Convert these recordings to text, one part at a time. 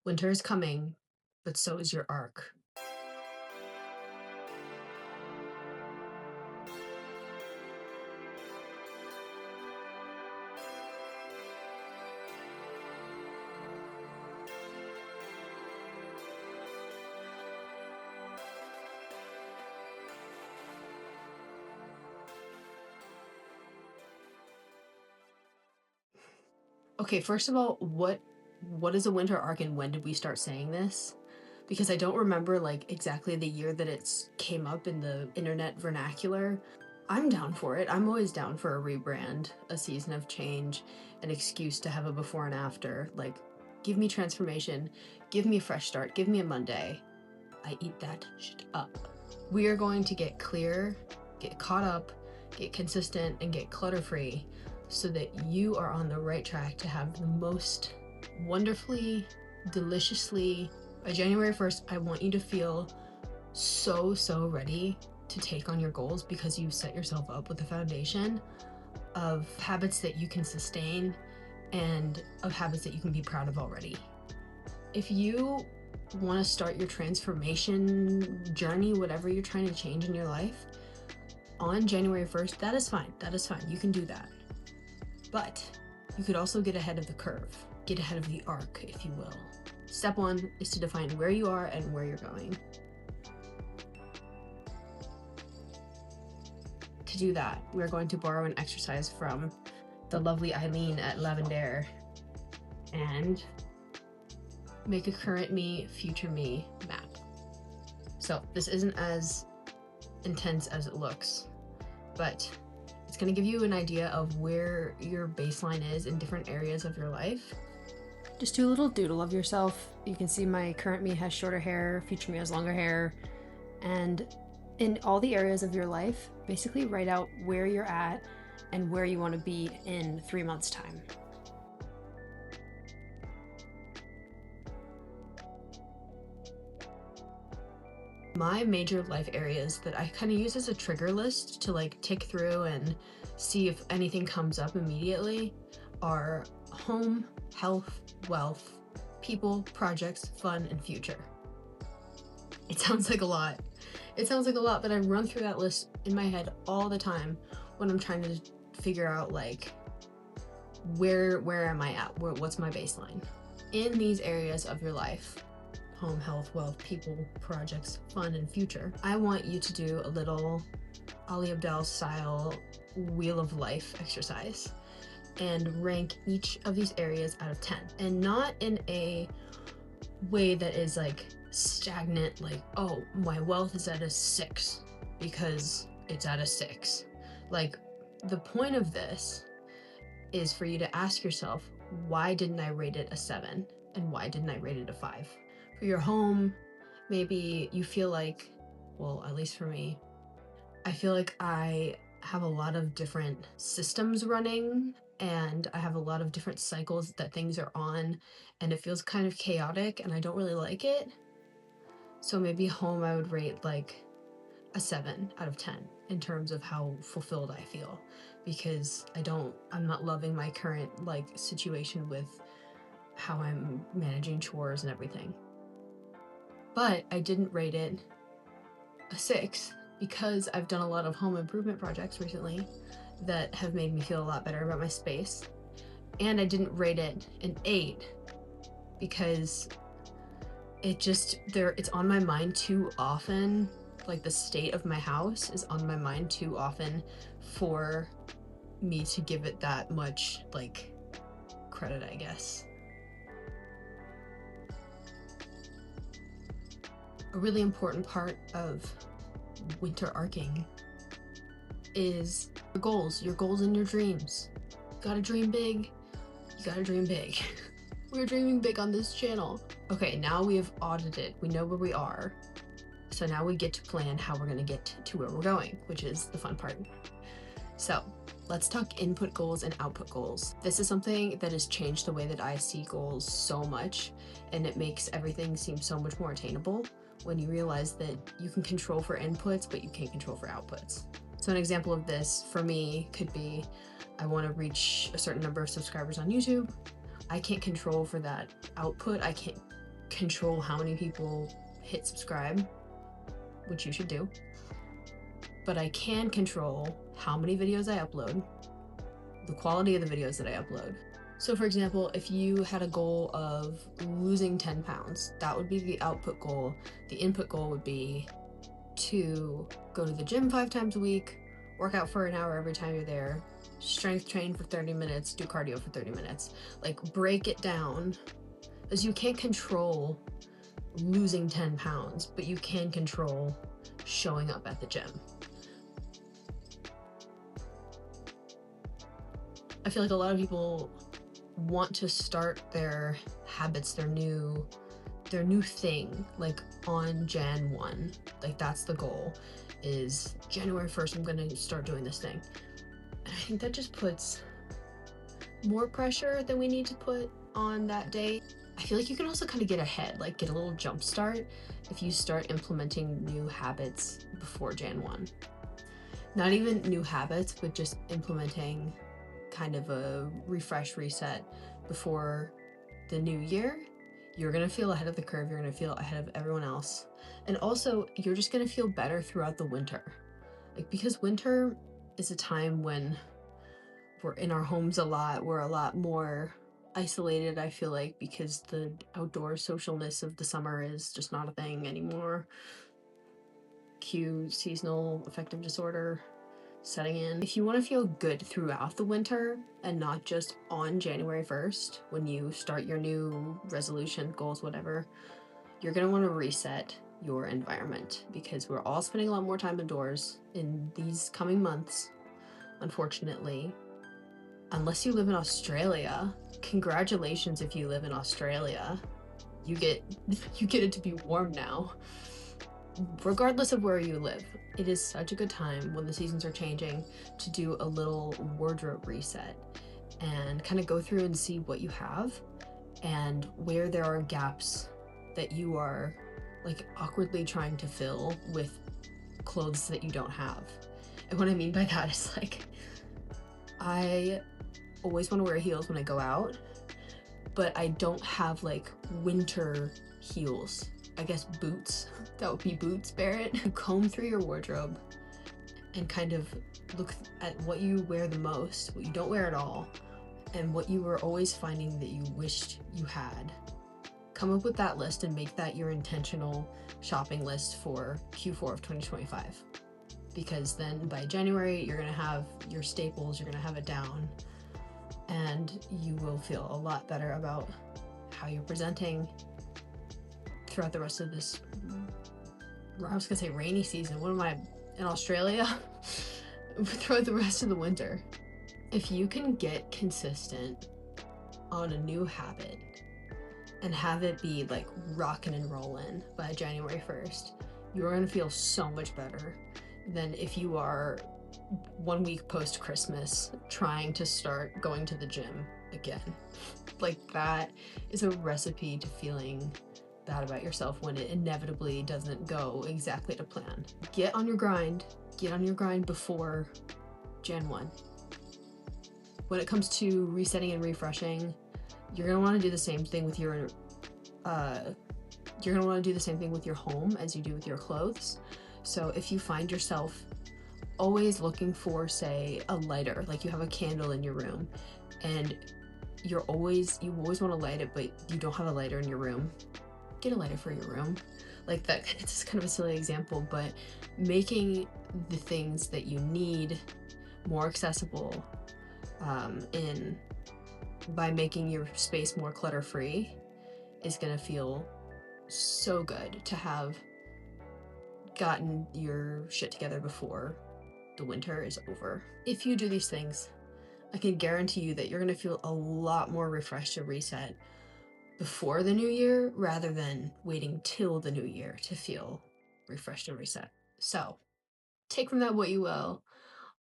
Winter is coming, but so is your arc. Okay, first of all, what is a winter arc and when did we start saying this? Because I don't remember like exactly the year that it's came up in the internet vernacular. I'm down for it. I'm always down for a rebrand, a season of change, an excuse to have a before and after. Like, give me transformation, give me a fresh start, give me a Monday. I eat that shit up. We are going to get clear, get caught up, get consistent, and get clutter free so that you are on the right track to have the most wonderfully, deliciously, by January 1st, I want you to feel so ready to take on your goals because you've set yourself up with a foundation of habits that you can sustain and of habits that you can be proud of already. If you want to start your transformation journey, whatever you're trying to change in your life, on January 1st, that is fine. That is fine. You can do that. But you could also get ahead of the curve, get ahead of the arc, if you will. Step one is to define where you are and where you're going. To do that, we're going to borrow an exercise from the lovely Eileen at Lavender and make a current me, future me map. So this isn't as intense as it looks, but it's going to give you an idea of where your baseline is in different areas of your life. Just do a little doodle of yourself. You can see my current me has shorter hair, future me has longer hair, and in all the areas of your life, basically write out where you're at and where you want to be in 3 months' time. My major life areas that I kind of use as a trigger list to like tick through and see if anything comes up immediately are home, health, wealth, people, projects, fun, and future. It sounds like a lot. It sounds like a lot, but I run through that list in my head all the time when I'm trying to figure out like where am I at? What's my baseline? In these areas of your life, home, health, wealth, people, projects, fun, and future, I want you to do a little Ali Abdaal style wheel of life exercise and rank each of these areas out of 10. And not in a way that is like stagnant, like, oh, my wealth is at a 6 because it's at a 6. Like, the point of this is for you to ask yourself, why didn't I rate it a 7? And why didn't I rate it a 5? For your home, maybe you feel like, well, at least for me, I feel like I have a lot of different systems running and I have a lot of different cycles that things are on and it feels kind of chaotic and I don't really like it. So maybe home I would rate like a 7 out of 10 in terms of how fulfilled I feel because I'm not loving my current like situation with how I'm managing chores and everything. But I didn't rate it a 6 because I've done a lot of home improvement projects recently that have made me feel a lot better about my space. And I didn't rate it an 8 because it's on my mind too often. Like the state of my house is on my mind too often for me to give it that much like credit, I guess. A really important part of winter arcing is your goals and your dreams. You gotta dream big. You gotta dream big. We're dreaming big on this channel. Okay, now we have audited. We know where we are. So now we get to plan how we're gonna get to where we're going, which is the fun part. So let's talk input goals and output goals. This is something that has changed the way that I see goals so much, and it makes everything seem so much more attainable when you realize that you can control for inputs, but you can't control for outputs. So an example of this for me could be, I want to reach a certain number of subscribers on YouTube. I can't control for that output. I can't control how many people hit subscribe, which you should do, but I can control how many videos I upload, the quality of the videos that I upload. So for example, if you had a goal of losing 10 pounds, that would be the output goal. The input goal would be to go to the gym 5 times a week, work out for an hour every time you're there, strength train for 30 minutes, do cardio for 30 minutes. Like, break it down, as you can't control losing 10 pounds, but you can control showing up at the gym. I feel like a lot of people want to start their habits, their new thing, like on Jan 1. Like, that's the goal, is January 1st, I'm gonna start doing this thing. And I think that just puts more pressure than we need to put on that day. I feel like you can also kind of get ahead, like get a little jump start if you start implementing new habits before Jan 1. Not even new habits, but just implementing kind of a refresh reset before the new year. You're gonna feel ahead of the curve, you're gonna feel ahead of everyone else. And also, you're just gonna feel better throughout the winter. Like, because winter is a time when we're in our homes a lot, we're a lot more isolated, I feel like, because the outdoor socialness of the summer is just not a thing anymore. Cue seasonal affective disorder setting in. If you want to feel good throughout the winter and not just on January 1st when you start your new resolution, goals, whatever, you're going to want to reset your environment, because we're all spending a lot more time indoors in these coming months, unfortunately. Unless you live in Australia, congratulations if you live in Australia. You get it to be warm now. Regardless of where you live, it is such a good time when the seasons are changing to do a little wardrobe reset and kind of go through and see what you have and where there are gaps that you are like awkwardly trying to fill with clothes that you don't have. And what I mean by that is, like, I always want to wear heels when I go out, but I don't have like winter heels. I guess boots. That would be boots, Barrett. You comb through your wardrobe and kind of look at what you wear the most, what you don't wear at all, and what you were always finding that you wished you had. Come up with that list and make that your intentional shopping list for Q4 of 2025. Because then by January, you're gonna have your staples, you're gonna have it down, and you will feel a lot better about how you're presenting throughout the rest of this, I was gonna say rainy season. What am I, in Australia? Throughout the rest of the winter. If you can get consistent on a new habit and have it be like rockin' and rollin' by January 1st, you're gonna feel so much better than if you are 1 week post Christmas trying to start going to the gym again. Like, that is a recipe to feeling bad about yourself when it inevitably doesn't go exactly to plan. Get on your grind before Jan 1. When it comes to resetting and refreshing, you're gonna want to do the same thing with your home as you do with your clothes. So if you find yourself always looking for, say, a lighter, like you have a candle in your room and you always want to light it, but you don't have a lighter in your room, get a lighter for your room. Like, that, it's kind of a silly example, but making the things that you need more accessible by making your space more clutter-free is gonna feel so good to have gotten your shit together before the winter is over. If you do these things, I can guarantee you that you're gonna feel a lot more refreshed to reset before the new year rather than waiting till the new year to feel refreshed and reset. So take from that what you will.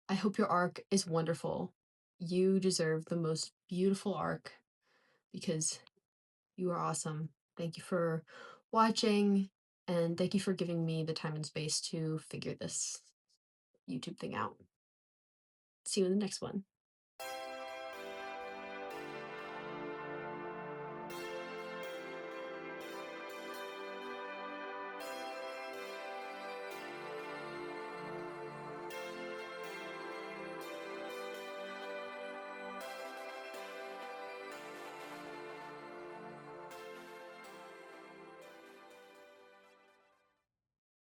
I hope your arc is wonderful. You deserve the most beautiful arc because you are awesome. Thank you for watching, and thank you for giving me the time and space to figure this YouTube thing out. See you in the next one.